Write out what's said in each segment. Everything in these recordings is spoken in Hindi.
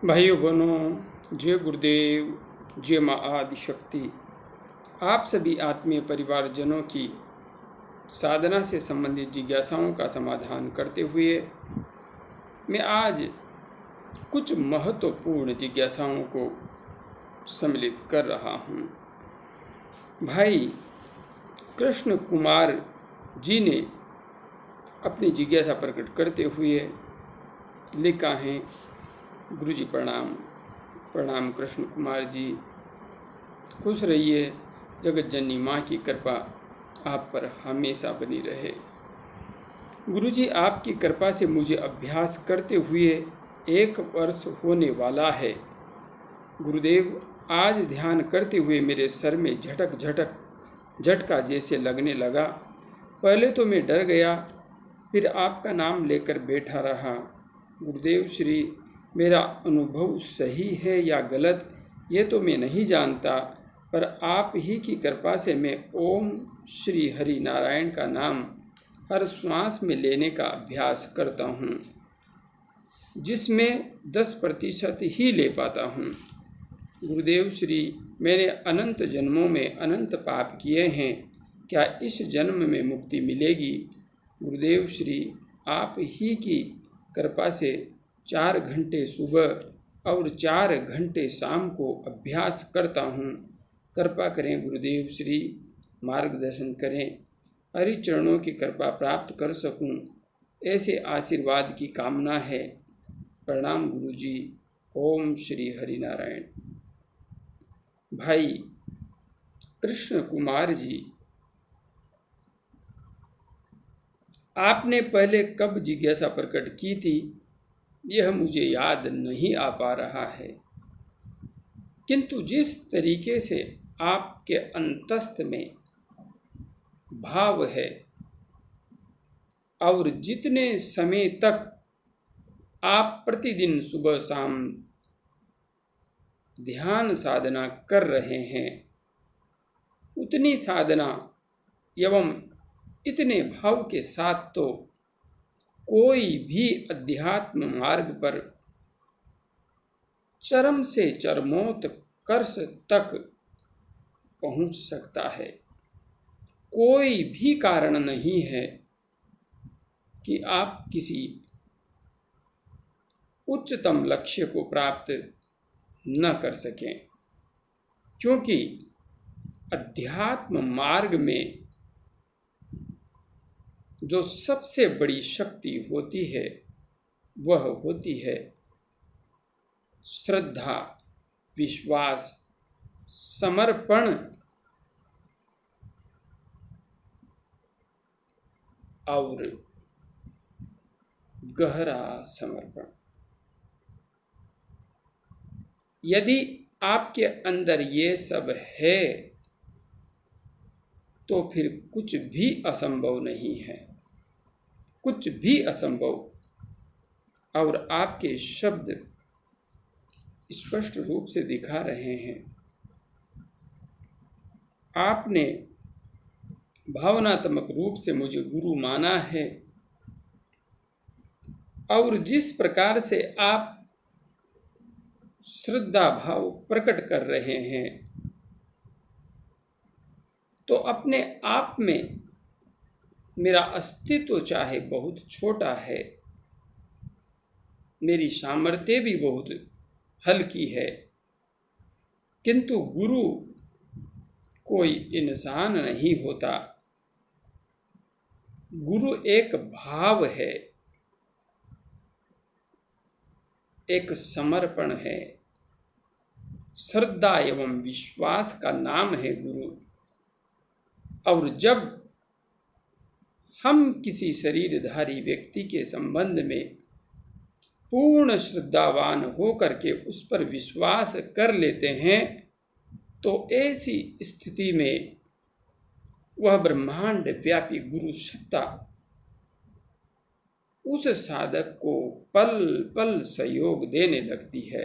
भाइयों बहनों, जय गुरुदेव, जय माँ आदिशक्ति। आप सभी आत्मीय परिवारजनों की साधना से संबंधित जिज्ञासाओं का समाधान करते हुए मैं आज कुछ महत्वपूर्ण जिज्ञासाओं को सम्मिलित कर रहा हूँ। भाई कृष्ण कुमार जी ने अपनी जिज्ञासा प्रकट करते हुए लिखा है, गुरु जी प्रणाम। प्रणाम कृष्ण कुमार जी, खुश रहिए। जगत जननी माँ की कृपा आप पर हमेशा बनी रहे। गुरु जी, आपकी कृपा से मुझे अभ्यास करते हुए 1 वर्ष होने वाला है। गुरुदेव, आज ध्यान करते हुए मेरे सर में झटका जैसे लगने लगा। पहले तो मैं डर गया, फिर आपका नाम लेकर बैठा रहा। गुरुदेव श्री, मेरा अनुभव सही है या गलत ये तो मैं नहीं जानता, पर आप ही की कृपा से मैं ओम श्री हरि नारायण का नाम हर श्वास में लेने का अभ्यास करता हूँ, जिसमें 10% ही ले पाता हूँ। गुरुदेव श्री, मैंने अनंत जन्मों में अनंत पाप किए हैं, क्या इस जन्म में मुक्ति मिलेगी? गुरुदेव श्री, आप ही की कृपा से 4 घंटे सुबह और 4 घंटे शाम को अभ्यास करता हूँ। कृपा करें गुरुदेव श्री, मार्गदर्शन करें, हरि चरणों की कृपा प्राप्त कर सकूं, ऐसे आशीर्वाद की कामना है। प्रणाम गुरु जी। ओम श्री हरि नारायण। भाई कृष्ण कुमार जी, आपने पहले कब जिज्ञासा प्रकट की थी यह मुझे याद नहीं आ पा रहा है, किंतु जिस तरीके से आपके अंतस्थ में भाव है और जितने समय तक आप प्रतिदिन सुबह शाम ध्यान साधना कर रहे हैं, उतनी साधना एवं इतने भाव के साथ तो कोई भी अध्यात्म मार्ग पर चरम से चरमोत्कर्ष तक पहुंच सकता है। कोई भी कारण नहीं है कि आप किसी उच्चतम लक्ष्य को प्राप्त न कर सकें, क्योंकि अध्यात्म मार्ग में जो सबसे बड़ी शक्ति होती है वह होती है श्रद्धा, विश्वास, समर्पण और गहरा समर्पण। यदि आपके अंदर ये सब है तो फिर कुछ भी असंभव नहीं है, कुछ भी असंभव। और आपके शब्द स्पष्ट रूप से दिखा रहे हैं। आपने भावनात्मक रूप से मुझे गुरु माना है, और जिस प्रकार से आप श्रद्धा भाव प्रकट कर रहे हैं, तो अपने आप में मेरा अस्तित्व चाहे बहुत छोटा है, मेरी सामर्थ्य भी बहुत हल्की है, किंतु गुरु कोई इंसान नहीं होता। गुरु एक भाव है, एक समर्पण है, श्रद्धा एवं विश्वास का नाम है गुरु। और जब हम किसी शरीरधारी व्यक्ति के संबंध में पूर्ण श्रद्धावान होकर के उस पर विश्वास कर लेते हैं, तो ऐसी स्थिति में वह ब्रह्मांड व्यापी गुरु सत्ता उस साधक को पल पल सहयोग देने लगती है,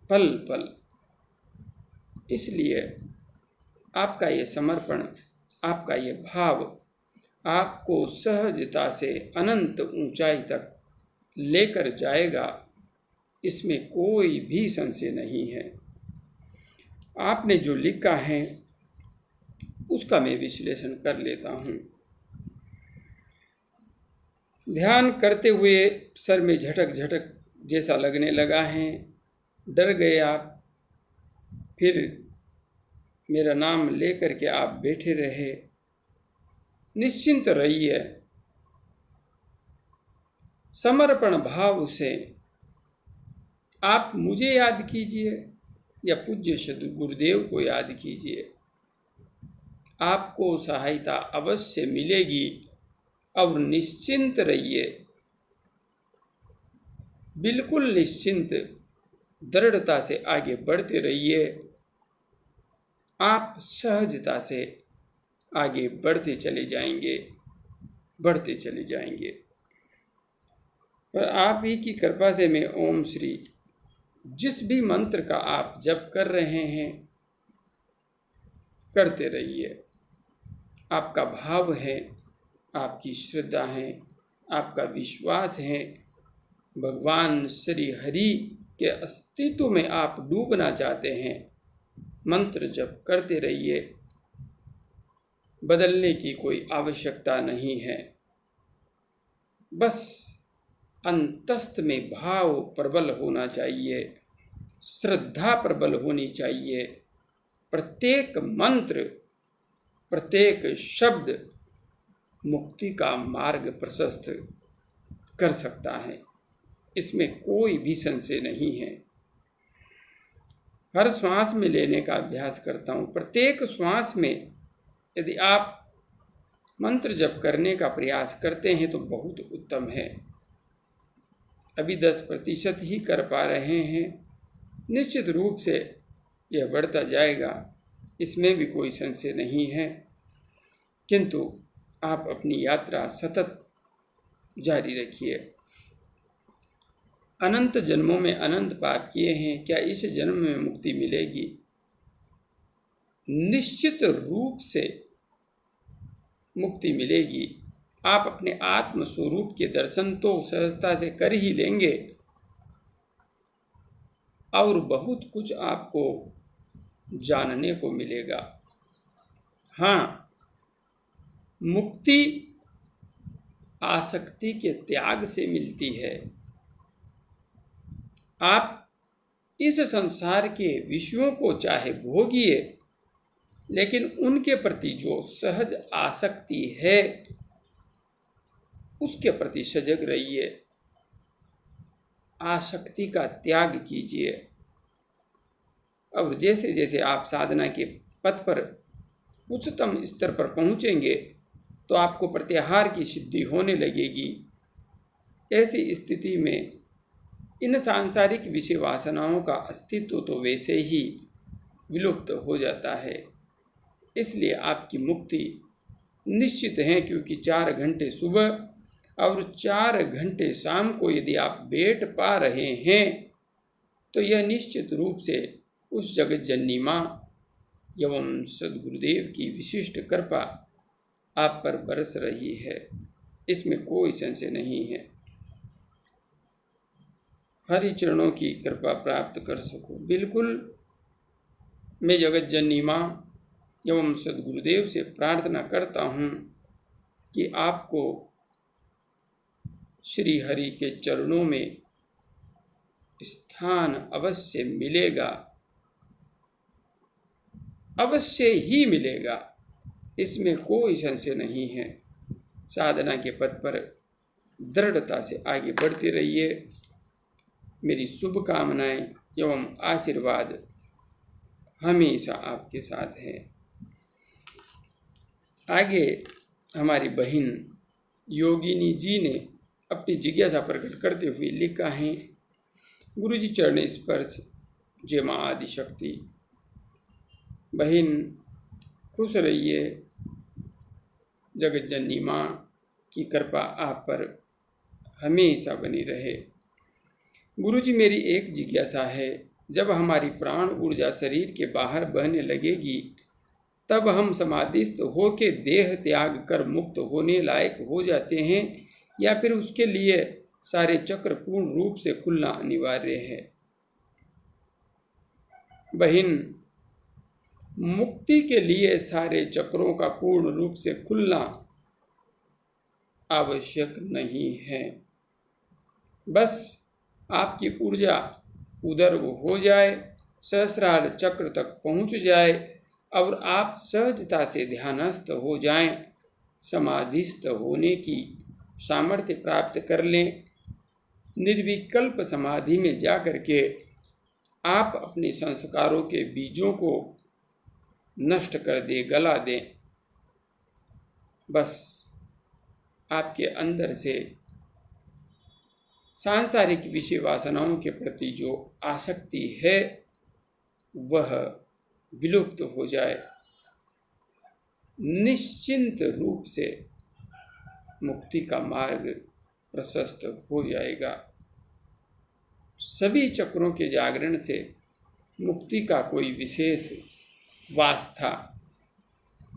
पल पल। इसलिए आपका ये समर्पण, आपका ये भाव आपको सहजता से अनंत ऊंचाई तक लेकर जाएगा, इसमें कोई भी संशय नहीं है। आपने जो लिखा है उसका मैं विश्लेषण कर लेता हूँ। ध्यान करते हुए सर में झटक झटक जैसा लगने लगा है, डर गए आप। फिर मेरा नाम लेकर के आप बैठे रहे। निश्चिंत रहिए, समर्पण भाव से आप मुझे याद कीजिए या पूज्य सद्गुरु गुरुदेव को याद कीजिए, आपको सहायता अवश्य मिलेगी। और निश्चिंत रहिए, बिल्कुल निश्चिंत, दृढ़ता से आगे बढ़ते रहिए। आप सहजता से आगे बढ़ते चले जाएंगे, बढ़ते चले जाएंगे। पर आप ही की कृपा से मैं ओम श्री जिस भी मंत्र का आप जप कर रहे हैं, करते रहिए। आपका भाव है, आपकी श्रद्धा है, आपका विश्वास है, भगवान श्री हरि के अस्तित्व में आप डूबना चाहते हैं। मंत्र जप करते रहिए, बदलने की कोई आवश्यकता नहीं है। बस अंतस्थ में भाव प्रबल होना चाहिए, श्रद्धा प्रबल होनी चाहिए। प्रत्येक मंत्र, प्रत्येक शब्द मुक्ति का मार्ग प्रशस्त कर सकता है, इसमें कोई भी संशय नहीं है। हर श्वास में लेने का अभ्यास करता हूँ। प्रत्येक श्वास में यदि आप मंत्र जप करने का प्रयास करते हैं तो बहुत उत्तम है। अभी 10% ही कर पा रहे हैं, निश्चित रूप से यह बढ़ता जाएगा, इसमें भी कोई संशय नहीं है। किंतु आप अपनी यात्रा सतत जारी रखिए। अनंत जन्मों में अनंत पाप किए हैं, क्या इस जन्म में मुक्ति मिलेगी? निश्चित रूप से मुक्ति मिलेगी। आप अपने आत्म स्वरूप के दर्शन तो सहजता से कर ही लेंगे और बहुत कुछ आपको जानने को मिलेगा। हाँ, मुक्ति आसक्ति के त्याग से मिलती है। आप इस संसार के विषयों को चाहे भोगिए, लेकिन उनके प्रति जो सहज आसक्ति है उसके प्रति सजग रहिए। आसक्ति का त्याग कीजिए। और जैसे जैसे आप साधना के पथ पर उच्चतम स्तर पर पहुँचेंगे तो आपको प्रत्याहार की सिद्धि होने लगेगी। ऐसी स्थिति में इन सांसारिक विषय वासनाओं का अस्तित्व तो वैसे ही विलुप्त हो जाता है। इसलिए आपकी मुक्ति निश्चित है, क्योंकि 4 घंटे सुबह और 4 घंटे शाम को यदि आप बैठ पा रहे हैं तो यह निश्चित रूप से उस जगत जननी माँ एवं सद्गुरुदेव की विशिष्ट कृपा आप पर बरस रही है, इसमें कोई संशय नहीं है। हरि चरणों की कृपा प्राप्त कर सको। बिल्कुल मैं जगत जननी माँ एवं सद्गुरुदेव से प्रार्थना करता हूँ कि आपको श्री हरि के चरणों में स्थान अवश्य मिलेगा, अवश्य ही मिलेगा, इसमें कोई संशय नहीं है। साधना के पथ पर दृढ़ता से आगे बढ़ते रहिए। मेरी शुभकामनाएं एवं आशीर्वाद हमेशा आपके साथ है। आगे हमारी बहन योगिनी जी ने अपनी जिज्ञासा प्रकट करते हुए लिखा है, गुरु जी चरण स्पर्श, जय माँ आदिशक्ति। बहन खुश रहिए, जगत जननी माँ की कृपा आप पर हमेशा बनी रहे। गुरु जी मेरी एक जिज्ञासा है, जब हमारी प्राण ऊर्जा शरीर के बाहर बहने लगेगी तब हम समाधिस्थ होके देह त्याग कर मुक्त होने लायक हो जाते हैं, या फिर उसके लिए सारे चक्र पूर्ण रूप से खुलना अनिवार्य है। बहन, मुक्ति के लिए सारे चक्रों का पूर्ण रूप से खुलना आवश्यक नहीं है। बस आपकी ऊर्जा उदर्व हो जाए, सहस्रार चक्र तक पहुंच जाए और आप सहजता से ध्यानस्थ हो जाएं, समाधिस्थ होने की सामर्थ्य प्राप्त कर लें। निर्विकल्प समाधि में जा कर के आप अपने संस्कारों के बीजों को नष्ट कर दे, गला दें। बस आपके अंदर से सांसारिक विषय वासनाओं के प्रति जो आसक्ति है वह विलुप्त हो जाए। निश्चिंत रूप से मुक्ति का मार्ग प्रशस्त हो जाएगा। सभी चक्रों के जागरण से मुक्ति का कोई विशेष वास्ता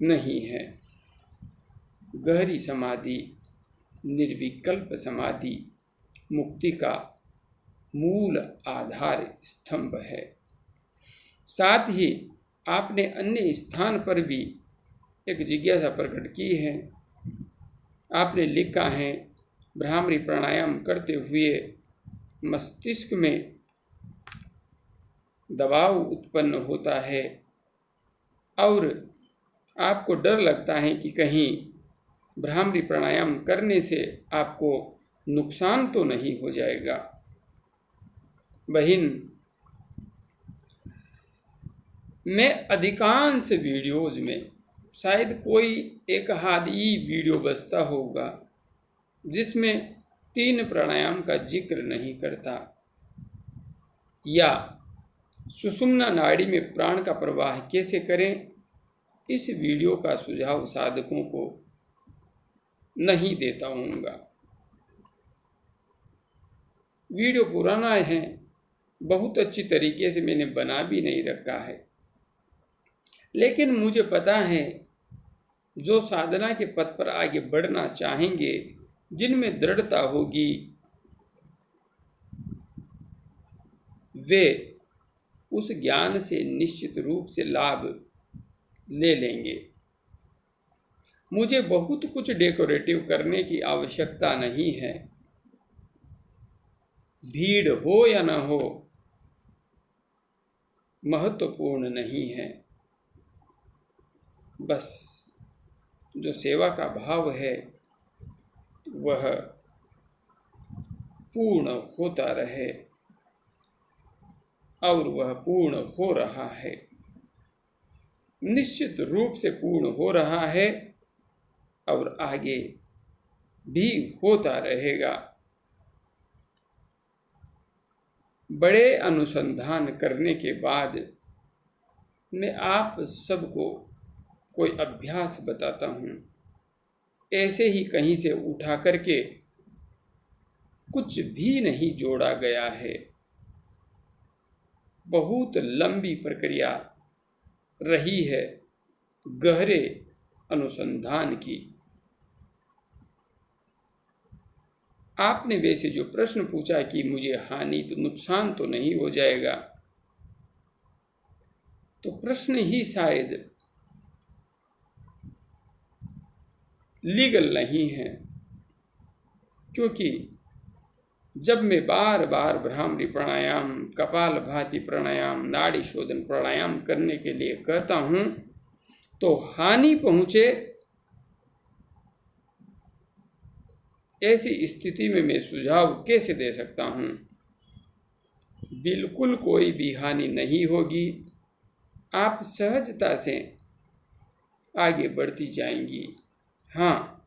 नहीं है। गहरी समाधि, निर्विकल्प समाधि मुक्ति का मूल आधार स्तंभ है। साथ ही आपने अन्य स्थान पर भी एक जिज्ञासा प्रकट की है। आपने लिखा है, भ्रामरी प्राणायाम करते हुए मस्तिष्क में दबाव उत्पन्न होता है और आपको डर लगता है कि कहीं भ्रामरी प्राणायाम करने से आपको नुकसान तो नहीं हो जाएगा। बहन, मैं अधिकांश वीडियोज में शायद कोई एक आध ही वीडियो बचता होगा जिसमें 3 प्राणायाम का जिक्र नहीं करता, या सुषुम्ना नाड़ी में प्राण का प्रवाह कैसे करें इस वीडियो का सुझाव साधकों को नहीं देता हूँगा। वीडियो पुराना है, बहुत अच्छी तरीके से मैंने बना भी नहीं रखा है, लेकिन मुझे पता है जो साधना के पथ पर आगे बढ़ना चाहेंगे, जिनमें दृढ़ता होगी, वे उस ज्ञान से निश्चित रूप से लाभ ले लेंगे। मुझे बहुत कुछ डेकोरेटिव करने की आवश्यकता नहीं है। भीड़ हो या न हो महत्वपूर्ण नहीं है। बस जो सेवा का भाव है वह पूर्ण होता रहे, और वह पूर्ण हो रहा है, निश्चित रूप से पूर्ण हो रहा है और आगे भी होता रहेगा। बड़े अनुसंधान करने के बाद मैं आप सबको कोई अभ्यास बताता हूँ। ऐसे ही कहीं से उठा करके कुछ भी नहीं जोड़ा गया है। बहुत लंबी प्रक्रिया रही है गहरे अनुसंधान की। आपने वैसे जो प्रश्न पूछा कि मुझे हानि तो नुकसान तो नहीं हो जाएगा, तो प्रश्न ही शायद लीगल नहीं है, क्योंकि जब मैं बार बार भ्रामरी प्राणायाम, कपालभाति प्राणायाम, नाड़ी शोधन प्राणायाम करने के लिए कहता हूँ तो हानि पहुँचे ऐसी स्थिति में मैं सुझाव कैसे दे सकता हूँ। बिल्कुल कोई भी हानि नहीं होगी। आप सहजता से आगे बढ़ती जाएंगी। हाँ,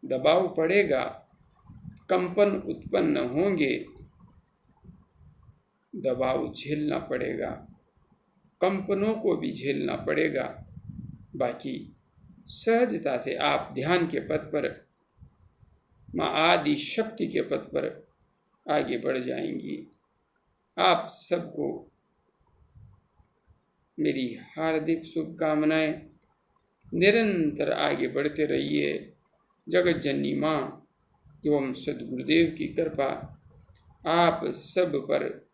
दबाव पड़ेगा, कंपन उत्पन्न होंगे, दबाव झेलना पड़ेगा, कंपनों को भी झेलना पड़ेगा। बाकी सहजता से आप ध्यान के पथ पर, माँ आदि शक्ति के पथ पर आगे बढ़ जाएंगी। आप सबको मेरी हार्दिक शुभकामनाएं। निरंतर आगे बढ़ते रहिए। जगत जननी माँ एवं सद्गुरुदेव की कृपा आप सब पर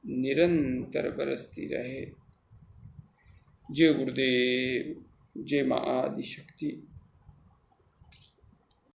निरंतर बरसती रहे। जय गुरुदेव, जय माँ आदि शक्ति।